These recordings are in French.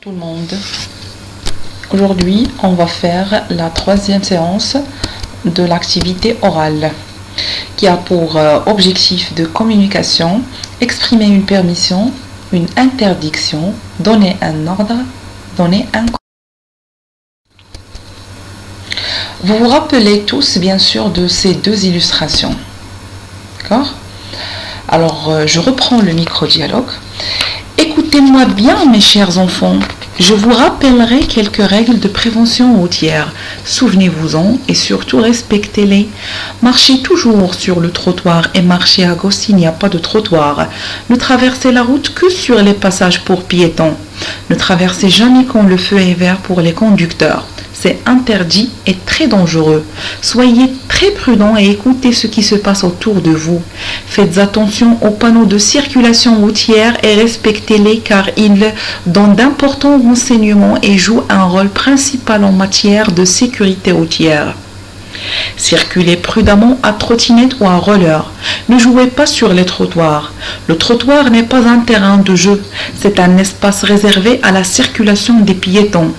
Tout le monde. Aujourd'hui, on va faire la troisième séance de l'activité orale qui a pour objectif de communication, exprimer une permission, une interdiction, donner un ordre, donner un... Vous vous rappelez tous, bien sûr, de ces deux illustrations. D'accord ? Alors, je reprends le micro-dialogue. Écoutez-moi bien, mes chers enfants. Je vous rappellerai quelques règles de prévention routière. Souvenez-vous-en et surtout respectez-les. Marchez toujours sur le trottoir et marchez à gauche s'il n'y a pas de trottoir. Ne traversez la route que sur les passages pour piétons. Ne traversez jamais quand le feu est vert pour les conducteurs. C'est interdit et très dangereux. Soyez très prudents et écoutez ce qui se passe autour de vous. Faites attention aux panneaux de circulation routière et respectez-les car ils donnent d'importants renseignements et jouent un rôle principal en matière de sécurité routière. Circulez prudemment à trottinette ou à roller. Ne jouez pas sur les trottoirs. Le trottoir n'est pas un terrain de jeu. C'est un espace réservé à la circulation des piétons.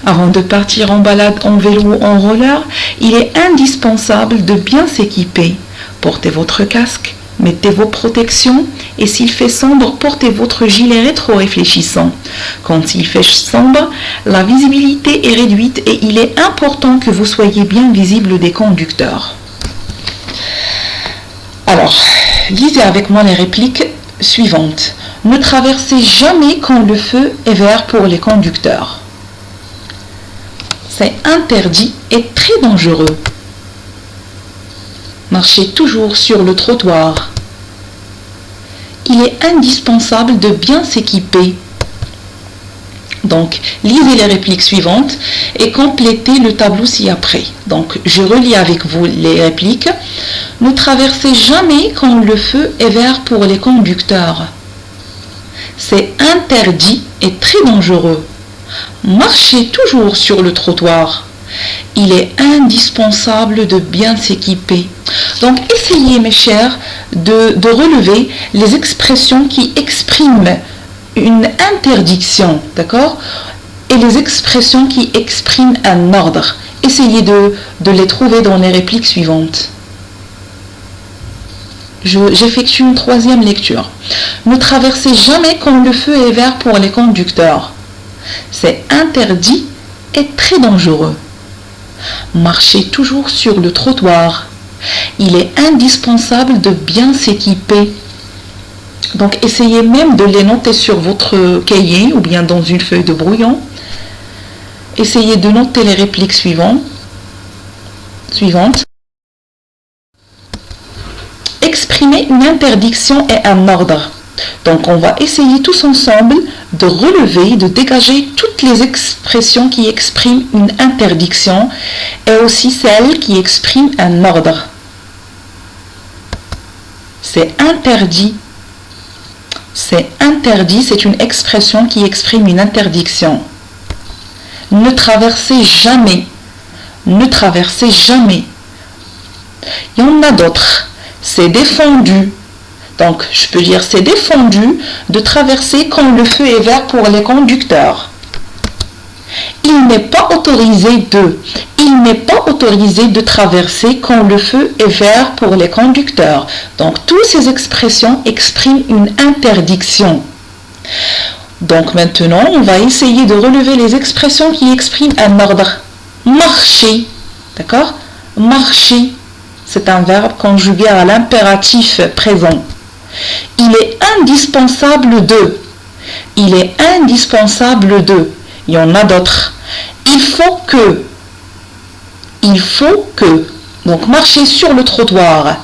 Avant de partir en balade en vélo ou en roller, il est indispensable de bien s'équiper. Portez votre casque, mettez vos protections et s'il fait sombre, portez votre gilet rétro-réfléchissant. Quand il fait sombre, la visibilité est réduite et il est important que vous soyez bien visible des conducteurs. Alors, lisez avec moi les répliques suivantes. Ne traversez jamais quand le feu est vert pour les conducteurs. C'est interdit et très dangereux. Marchez toujours sur le trottoir. Il est indispensable de bien s'équiper. Donc, lisez les répliques suivantes et complétez le tableau ci-après. Donc, je relis avec vous les répliques. Ne traversez jamais quand le feu est vert pour les conducteurs. C'est interdit et très dangereux. Marchez toujours sur le trottoir. Il est indispensable de bien s'équiper. Donc, essayez, mes chers, de relever les expressions qui expriment une interdiction, d'accord ? Et les expressions qui expriment un ordre. Essayez de les trouver dans les répliques suivantes. J'effectue une troisième lecture. Ne traversez jamais quand le feu est vert pour les conducteurs. C'est interdit et très dangereux. Marchez toujours sur le trottoir. Il est indispensable de bien s'équiper. Donc, essayez même de les noter sur votre cahier ou bien dans une feuille de brouillon. Essayez de noter les répliques suivantes. Exprimez une interdiction et un ordre. Donc, on va essayer tous ensemble de relever, de dégager toutes les expressions qui expriment une interdiction et aussi celles qui expriment un ordre. C'est interdit. C'est interdit, c'est une expression qui exprime une interdiction. Ne traversez jamais. Ne traversez jamais. Il y en a d'autres. C'est défendu. Donc, je peux dire c'est défendu de traverser quand le feu est vert pour les conducteurs. Il n'est pas autorisé de traverser quand le feu est vert pour les conducteurs. Donc, toutes ces expressions expriment une interdiction. Donc, maintenant, on va essayer de relever les expressions qui expriment un ordre. Marcher, d'accord ? Marcher, c'est un verbe conjugué à l'impératif présent. Il est indispensable de. Il est indispensable de. Il y en a d'autres. Il faut que. Il faut que. Donc, marcher sur le trottoir.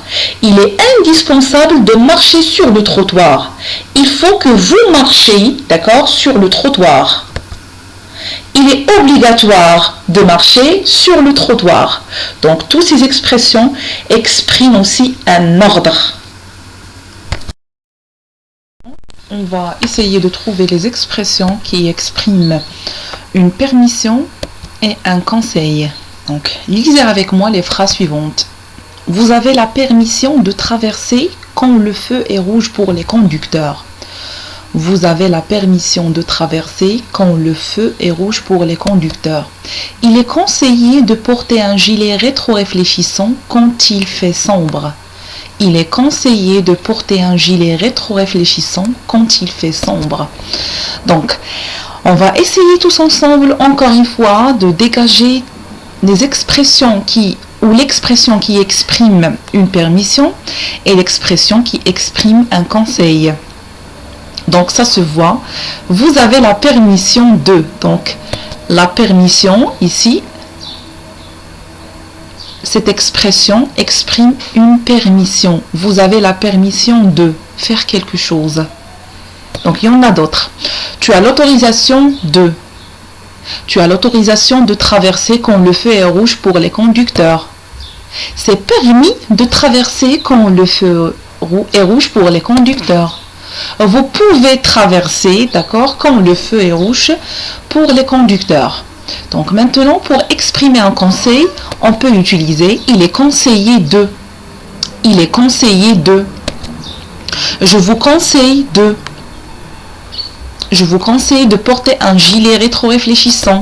Il est indispensable de marcher sur le trottoir. Il faut que vous marchiez, d'accord, sur le trottoir. Il est obligatoire de marcher sur le trottoir. Donc, toutes ces expressions expriment aussi un ordre. On va essayer de trouver les expressions qui expriment une permission et un conseil. Donc, lisez avec moi les phrases suivantes. Vous avez la permission de traverser quand le feu est rouge pour les conducteurs. Vous avez la permission de traverser quand le feu est rouge pour les conducteurs. Il est conseillé de porter un gilet rétro-réfléchissant quand il fait sombre. Il est conseillé de porter un gilet rétro-réfléchissant quand il fait sombre. Donc, on va essayer tous ensemble, encore une fois, de dégager des expressions ou l'expression qui exprime une permission et l'expression qui exprime un conseil. Donc, ça se voit. Vous avez la permission de. Donc, la permission, ici, cette expression exprime une permission. Vous avez la permission de faire quelque chose. Donc, il y en a d'autres. Tu as l'autorisation de. Tu as l'autorisation de traverser quand le feu est rouge pour les conducteurs. C'est permis de traverser quand le feu est rouge pour les conducteurs. Vous pouvez traverser, d'accord, quand le feu est rouge pour les conducteurs. Donc maintenant, pour exprimer un conseil, on peut utiliser « il est conseillé de ». Il est conseillé de. Je vous conseille de. Je vous conseille de porter un gilet rétro-réfléchissant.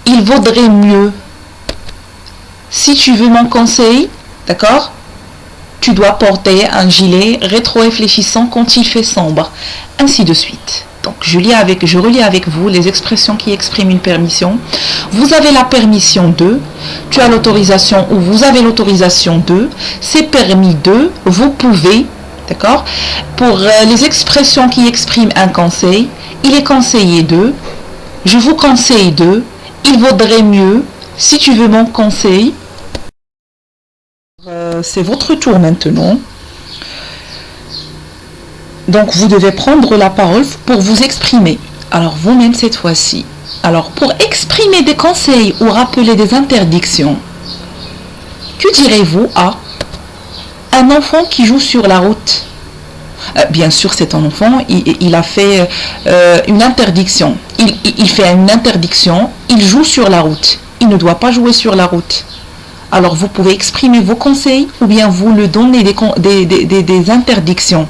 Il vaudrait mieux. Si tu veux mon conseil, d'accord, tu dois porter un gilet rétro-réfléchissant quand il fait sombre. Ainsi de suite. Donc, je relis avec vous les expressions qui expriment une permission. Vous avez la permission de. Tu as l'autorisation ou vous avez l'autorisation de. C'est permis de. Vous pouvez. D'accord? Pour les expressions qui expriment un conseil, il est conseillé de. Je vous conseille de. Il vaudrait mieux. Si tu veux mon conseil. C'est votre tour maintenant. Donc, vous devez prendre la parole pour vous exprimer. Alors, vous-même cette fois-ci. Alors, pour exprimer des conseils ou rappeler des interdictions, que direz-vous à un enfant qui joue sur la route? Bien sûr, c'est un enfant, il a fait une interdiction. Il fait une interdiction, il joue sur la route. Il ne doit pas jouer sur la route. Alors, vous pouvez exprimer vos conseils ou bien vous le donnez des interdictions.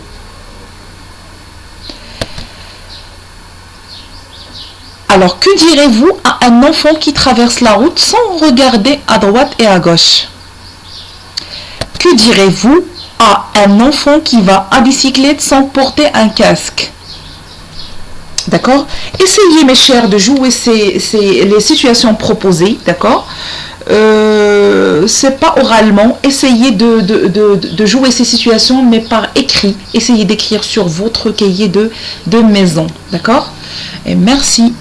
Alors, que direz-vous à un enfant qui traverse la route sans regarder à droite et à gauche? Que direz-vous à un enfant qui va à bicyclette sans porter un casque? D'accord? Essayez, mes chers, de jouer les situations proposées, d'accord? C'est pas oralement. Essayez de jouer ces situations, mais par écrit. Essayez d'écrire sur votre cahier de maison, d'accord? Et merci.